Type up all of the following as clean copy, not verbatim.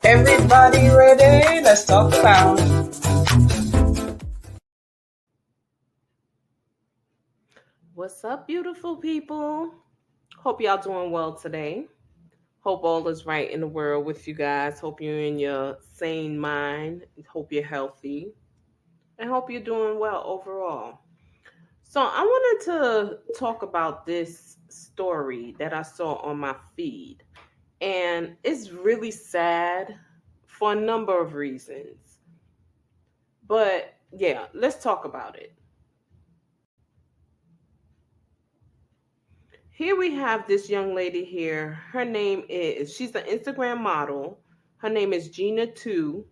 Everybody ready? Let's talk about it. What's up, beautiful people? Hope y'all doing well today. Hope all is right in the world with you guys. Hope you're in your sane mind. Hope you're healthy. And hope you're doing well overall. So, I wanted to talk about this story that I saw on my feed. And it's really sad for a number of reasons. But yeah, let's talk about it. Here we have this young lady here. She's an Instagram model. Her name is Gina Two.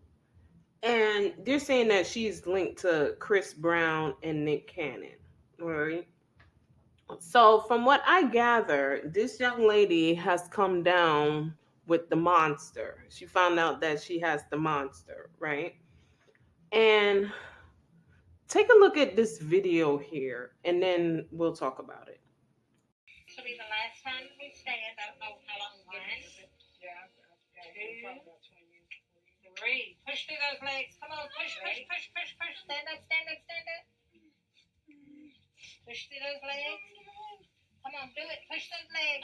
And they're saying that she's linked to Chris Brown and Nick Cannon. Right? So, from what I gather, this young lady has come down with the monster. She found out that she has the monster, right? And take a look at this video here, and then we'll talk about it. Should be the last time we stay. I don't know how long. One, two, three. Push through those legs. Come on, push, push, push, push, push. Stand up, stand up, stand up. Push through those legs. Come on, do it. Push those legs.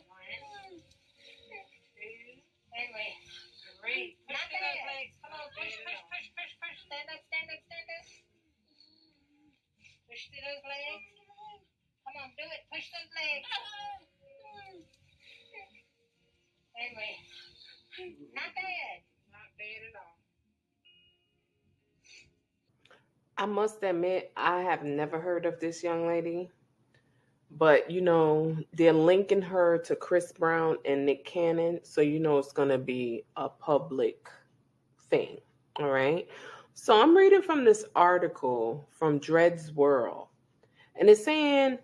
One, two, and three. Push through those legs. Come on, push, push, push, push, push. Stand up, stand up, stand up. Push through those legs. Come on, do it. Push those legs. Anyway, not bad. Not bad at all. I must admit, I have never heard of this young lady, but they're linking her to Chris Brown and Nick Cannon, so it's going to be a public thing. All right. So I'm reading from this article from Dred's World, and it's saying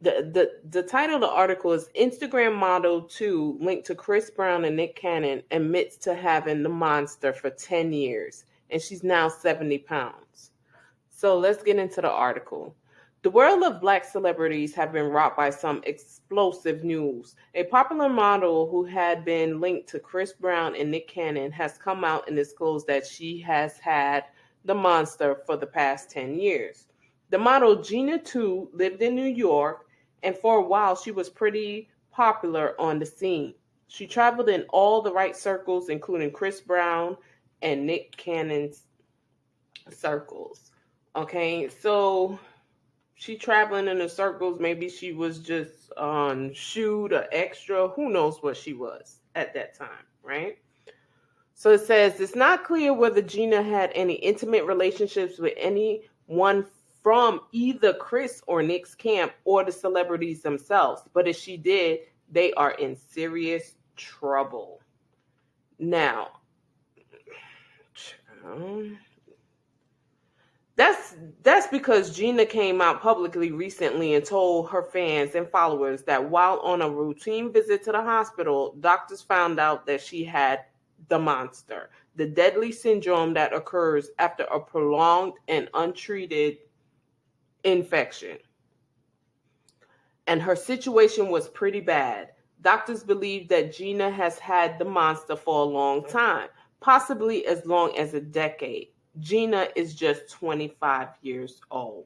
the title of the article is Instagram model 2 linked to Chris Brown and Nick Cannon admits to having the monster for 10 years, and she's now 70 pounds. So let's get into the article. The world of black celebrities have been rocked by some explosive news. A popular model who had been linked to Chris Brown and Nick Cannon has come out and disclosed that she has had the monster for the past 10 years. The model Gena Two lived in New York, and for a while she was pretty popular on the scene. She traveled in all the right circles, including Chris Brown and Nick Cannon's circles. Okay, so she traveling in the circles. Maybe she was just on shoot or extra. Who knows what she was at that time, right? So it says it's not clear whether Gina had any intimate relationships with anyone from either Chris or Nick's camp or the celebrities themselves. But if she did, they are in serious trouble. Now, that's because Gina came out publicly recently and told her fans and followers that while on a routine visit to the hospital, doctors found out that she had the monster, the deadly syndrome that occurs after a prolonged and untreated infection. And her situation was pretty bad. Doctors believe that Gina has had the monster for a long time, possibly as long as a decade. Gina is just 25 years old.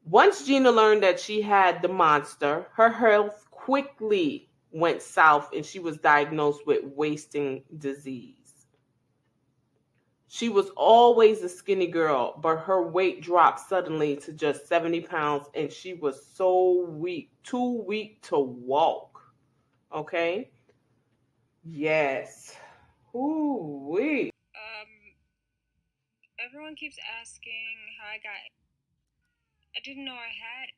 Once Gina learned that she had the monster, her health quickly went south and she was diagnosed with wasting disease. She was always a skinny girl, but her weight dropped suddenly to just 70 pounds and she was so weak, too weak to walk. Okay? Yes. Ooh, wee. Everyone keeps asking how I got. I didn't know I had it.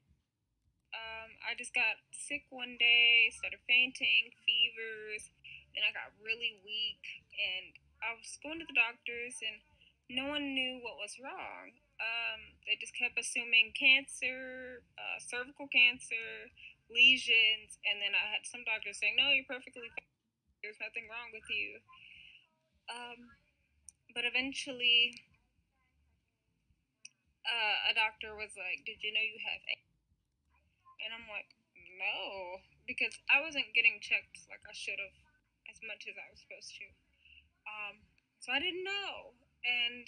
I just got sick one day, started fainting, fevers, then I got really weak, and I was going to the doctors, and no one knew what was wrong. They just kept assuming cancer, cervical cancer, lesions, and then I had some doctors saying, "No, you're perfectly fine. There's nothing wrong with you." But eventually, a doctor was like, "Did you know you have AIDS?" And I'm like, "No," because I wasn't getting checked like I should have as much as I was supposed to. So I didn't know, and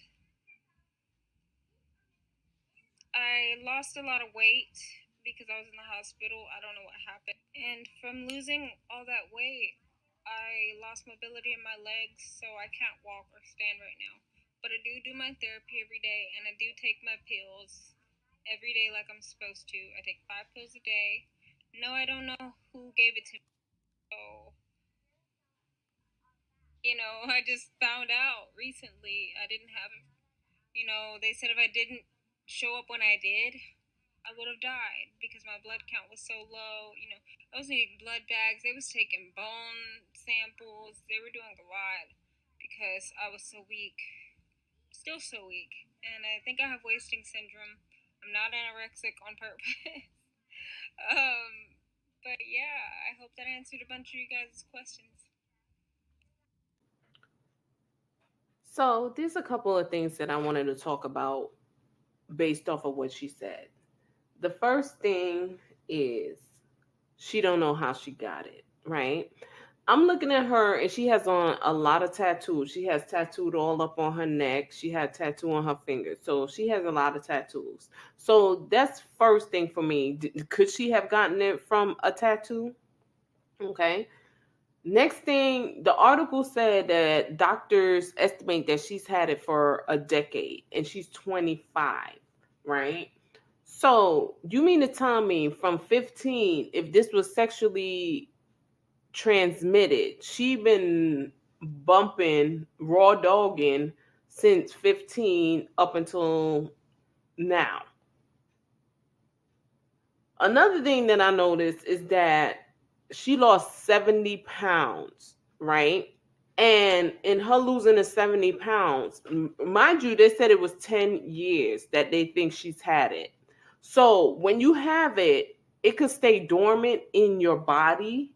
I lost a lot of weight because I was in the hospital. I don't know what happened. And from losing all that weight, I lost mobility in my legs, so I can't walk or stand right now. But I do my therapy every day, and I do take my pills every day like I'm supposed to. I take 5 pills a day. No, I don't know who gave it to me. So, I just found out recently I didn't have it. They said if I didn't show up when I did, I would have died because my blood count was so low. I was needing blood bags. They was taking bone samples. They were doing a lot because I was so weak. Still so weak. And I think I have wasting syndrome. I'm not anorexic on purpose. But yeah, I hope that answered a bunch of you guys' questions. So there's a couple of things that I wanted to talk about based off of what she said. The first thing is she don't know how she got it, right? I'm looking at her and she has on a lot of tattoos. She has tattooed all up on her neck. She had tattoo on her fingers. So she has a lot of tattoos. So that's first thing for me. Could she have gotten it from a tattoo? Okay. Next thing, the article said that doctors estimate that she's had it for a decade and she's 25, right? So you mean to tell me from 15, if this was sexually transmitted, she been bumping, raw dogging since 15 up until now. Another thing that I noticed is that she lost 70 pounds, right? And in her losing the 70 pounds, mind you, they said it was 10 years that they think she's had it. So when you have it, it could stay dormant in your body.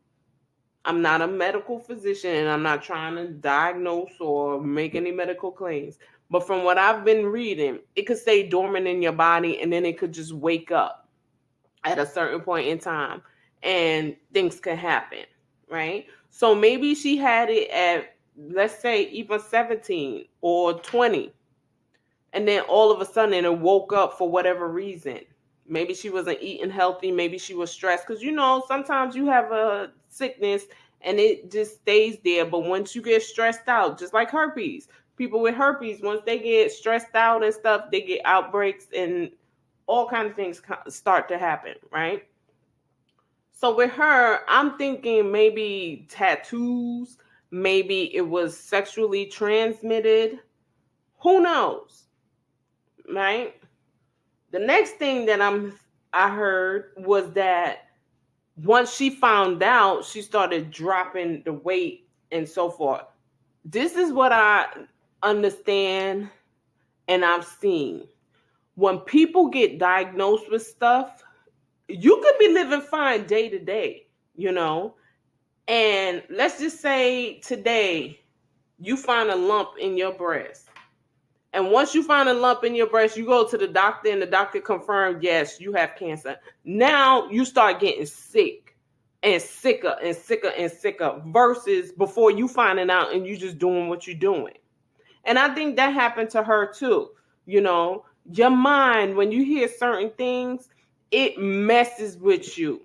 I'm not a medical physician and I'm not trying to diagnose or make any medical claims. But from what I've been reading, it could stay dormant in your body and then it could just wake up at a certain point in time and things can happen, right? So maybe she had it at, let's say, even 17 or 20. And then all of a sudden it woke up for whatever reason. Maybe she wasn't eating healthy. Maybe she was stressed. Because, sometimes you have a sickness and it just stays there. But once you get stressed out, just like herpes, people with herpes, once they get stressed out and stuff, they get outbreaks and all kinds of things start to happen, right? So with her, I'm thinking maybe tattoos, maybe it was sexually transmitted. Who knows, right? The next thing that I heard was that once she found out, she started dropping the weight and so forth. This is what I understand and I've seen. When people get diagnosed with stuff, you could be living fine day to day, and let's just say today you find a lump in your breast. And once you find a lump in your breast, you go to the doctor and the doctor confirmed, yes, you have cancer. Now you start getting sick and sicker and sicker and sicker versus before you finding out and you just doing what you're doing. And I think that happened to her too. Your mind, when you hear certain things, it messes with you.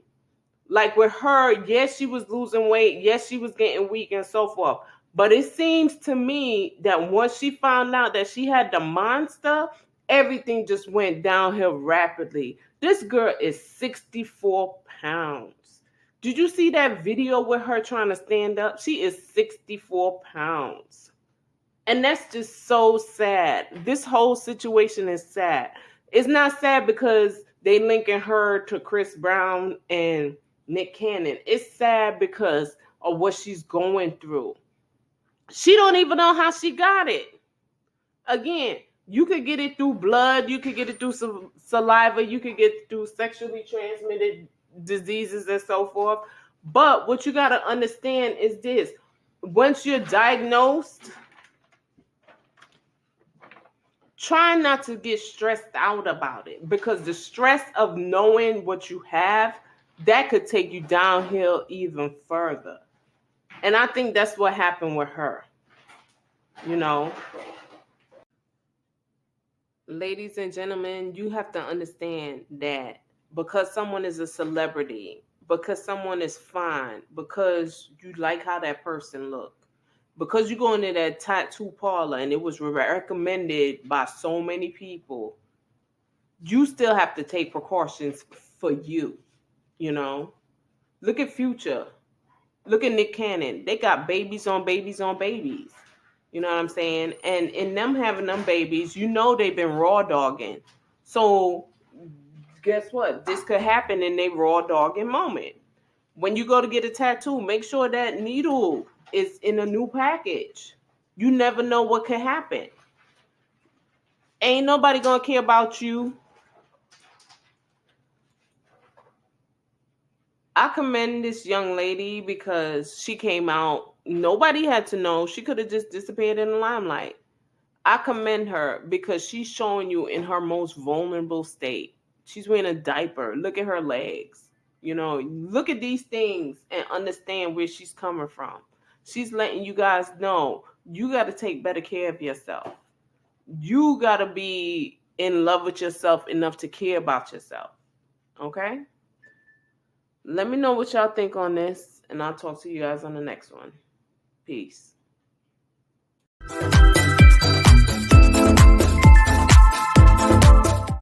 Like with her, yes, she was losing weight. Yes, she was getting weak and so forth. But it seems to me that once she found out that she had the monster, everything just went downhill rapidly. This girl is 64 pounds. Did you see that video with her trying to stand up? She is 64 pounds. And that's just so sad. This whole situation is sad. It's not sad because they linking her to Chris Brown and Nick Cannon. It's sad because of what she's going through. She don't even know how she got it. Again, you could get it through blood. You could get it through saliva. You could get it through sexually transmitted diseases and so forth. But what you got to understand is this. Once you're diagnosed, try not to get stressed out about it, because the stress of knowing what you have, that could take you downhill even further. And I think that's what happened with her. You know, ladies and gentlemen, you have to understand that because someone is a celebrity, because someone is fine, because you like how that person look, because you go into that tattoo parlor and it was recommended by so many people, you still have to take precautions for you. You know, look at Future, look at Nick Cannon. They got babies on babies on babies. You know what I'm saying? And in them having them babies, you know they've been raw dogging. So guess what? This could happen in a raw dogging moment. When you go to get a tattoo, make sure that needle is in a new package. You never know what could happen. Ain't nobody gonna care about you. I commend this young lady because she came out. Nobody had to know. She could have just disappeared in the limelight. I commend her because she's showing you in her most vulnerable state. She's wearing a diaper. Look at her legs. You know, look at these things and understand where she's coming from. She's letting you guys know you got to take better care of yourself. You got to be in love with yourself enough to care about yourself. Okay? Let me know what y'all think on this, and I'll talk to you guys on the next one. Peace.